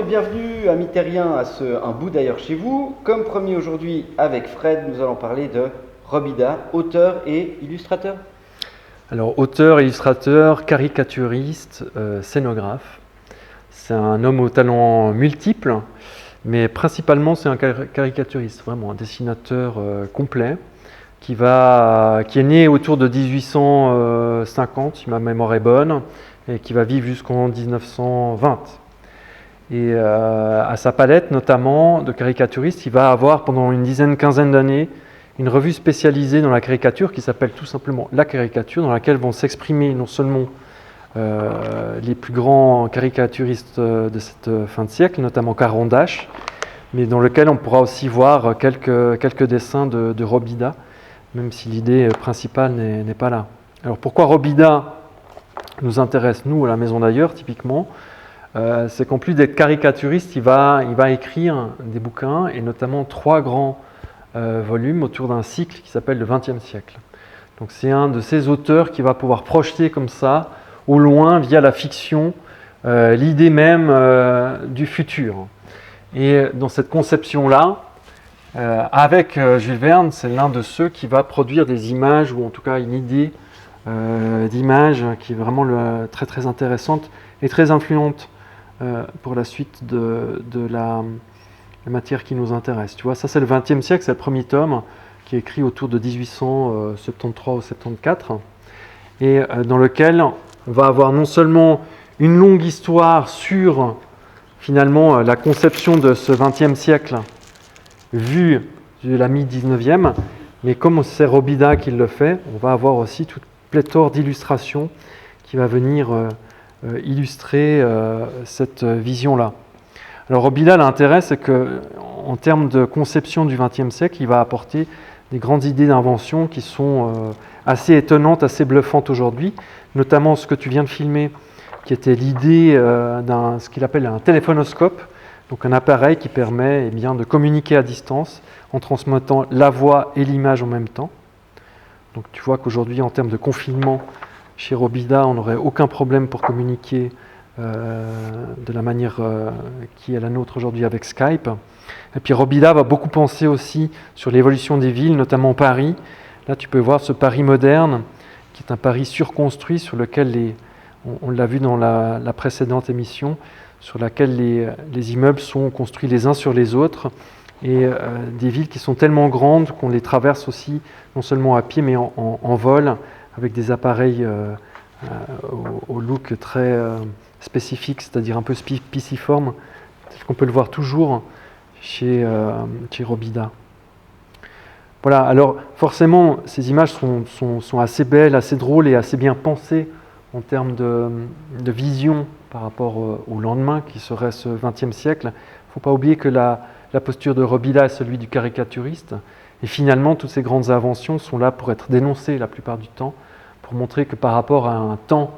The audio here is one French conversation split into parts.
et bienvenue amis terriens à Un bout d'ailleurs chez vous. Comme promis aujourd'hui avec Fred, nous allons parler de Robida, auteur et illustrateur. Alors auteur, illustrateur, caricaturiste, scénographe. C'est un homme aux talents multiples, mais principalement c'est un caricaturiste, vraiment un dessinateur complet qui est né autour de 1850, si ma mémoire est bonne, et qui va vivre jusqu'en 1920. Et à sa palette notamment de caricaturiste, il va avoir pendant une quinzaine d'années une revue spécialisée dans la caricature qui s'appelle tout simplement La Caricature, dans laquelle vont s'exprimer non seulement les plus grands caricaturistes de cette fin de siècle, notamment Caran-d'Ache, mais dans lequel on pourra aussi voir quelques dessins de Robida, même si l'idée principale n'est pas là. Alors pourquoi Robida nous intéresse, nous, à la Maison d'Ailleurs, typiquement, c'est qu'en plus d'être caricaturiste, il va écrire des bouquins, et notamment 3 grands volumes autour d'un cycle qui s'appelle le XXe siècle. Donc c'est un de ces auteurs qui va pouvoir projeter comme ça, au loin, via la fiction, l'idée même du futur. Et dans cette conception-là, avec Jules Verne, c'est l'un de ceux qui va produire des images, ou en tout cas une idée d'image qui est vraiment très très intéressante et très influente pour la suite de la matière qui nous intéresse. Tu vois, ça c'est le XXe siècle, c'est le premier tome qui est écrit autour de 1873 ou 74, et dans lequel on va avoir non seulement une longue histoire sur finalement la conception de ce XXe siècle vue de la mi-19e, mais comme c'est Robida qui le fait, on va avoir aussi toute pléthore d'illustrations qui va venir illustrer cette vision-là. Alors Robida, l'intérêt, c'est qu'en termes de conception du XXe siècle, il va apporter des grandes idées d'invention qui sont assez étonnantes, assez bluffantes aujourd'hui, notamment ce que tu viens de filmer, qui était l'idée ce qu'il appelle un téléphonoscope, donc un appareil qui permet de communiquer à distance en transmettant la voix et l'image en même temps. Donc tu vois qu'aujourd'hui, en termes de confinement, chez Robida, on n'aurait aucun problème pour communiquer de la manière qui est la nôtre aujourd'hui avec Skype. Et puis Robida va beaucoup penser aussi sur l'évolution des villes, notamment Paris. Là, tu peux voir ce Paris moderne, qui est un Paris surconstruit, sur lequel on l'a vu dans la précédente émission, sur laquelle les immeubles sont construits les uns sur les autres, et des villes qui sont tellement grandes qu'on les traverse aussi, non seulement à pied, mais en vol, avec des appareils au look très spécifique, c'est-à-dire un peu pisciforme, tel qu'on peut le voir toujours chez Robida. Voilà, alors forcément, ces images sont assez belles, assez drôles et assez bien pensées en termes de vision par rapport au lendemain, qui serait ce XXe siècle. Il ne faut pas oublier que la posture de Robida est celui du caricaturiste, et finalement, toutes ces grandes inventions sont là pour être dénoncées la plupart du temps, pour montrer que par rapport à un temps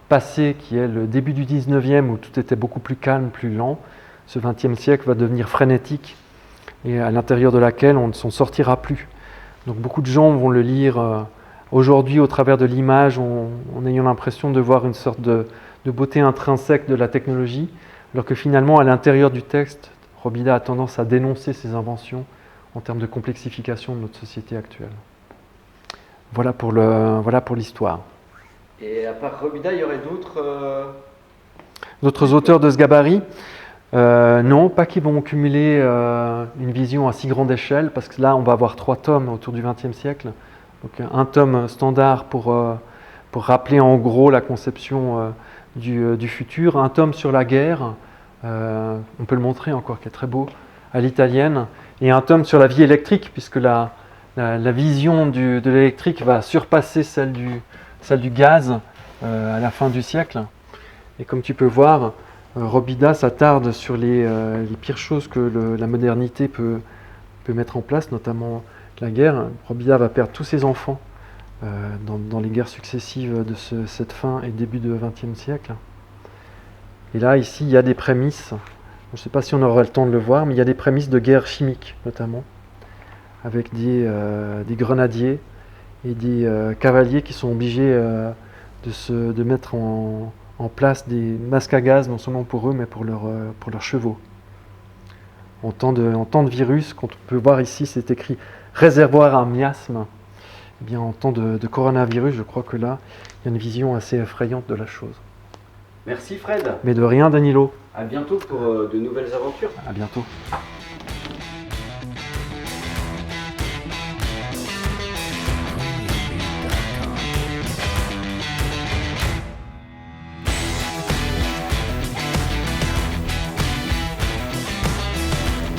passé qui est le début du 19e, où tout était beaucoup plus calme, plus lent, ce XXe siècle va devenir frénétique, et à l'intérieur de laquelle on ne s'en sortira plus. Donc beaucoup de gens vont le lire aujourd'hui au travers de l'image, en ayant l'impression de voir une sorte de beauté intrinsèque de la technologie, alors que finalement, à l'intérieur du texte, Robida a tendance à dénoncer ces inventions en termes de complexification de notre société actuelle. Voilà pour l'histoire. Et à part Robida, il y aurait d'autres auteurs de ce gabarit? Non, pas qui vont cumuler une vision à si grande échelle, parce que là, on va avoir 3 tomes autour du XXe siècle. Donc un tome standard pour rappeler en gros la conception du futur, un tome sur la guerre, on peut le montrer encore, qui est très beau, à l'italienne, et un tome sur la vie électrique, puisque la vision de l'électrique va surpasser celle du gaz à la fin du siècle. Et comme tu peux voir, Robida s'attarde sur les pires choses que la modernité peut mettre en place, notamment la guerre. Robida va perdre tous ses enfants dans les guerres successives de cette fin et début du XXe siècle. Et là, ici, il y a des prémices, je ne sais pas si on aura le temps de le voir, mais il y a des prémices de guerre chimique, notamment, avec des grenadiers et des cavaliers qui sont obligés de mettre en en place des masques à gaz, non seulement pour eux, mais pour leurs chevaux. En temps de virus, quand on peut voir ici, c'est écrit réservoir à miasme. Eh bien, en temps de coronavirus, je crois que là, il y a une vision assez effrayante de la chose. Merci Fred. Mais de rien, Danilo. À bientôt pour de nouvelles aventures. À bientôt.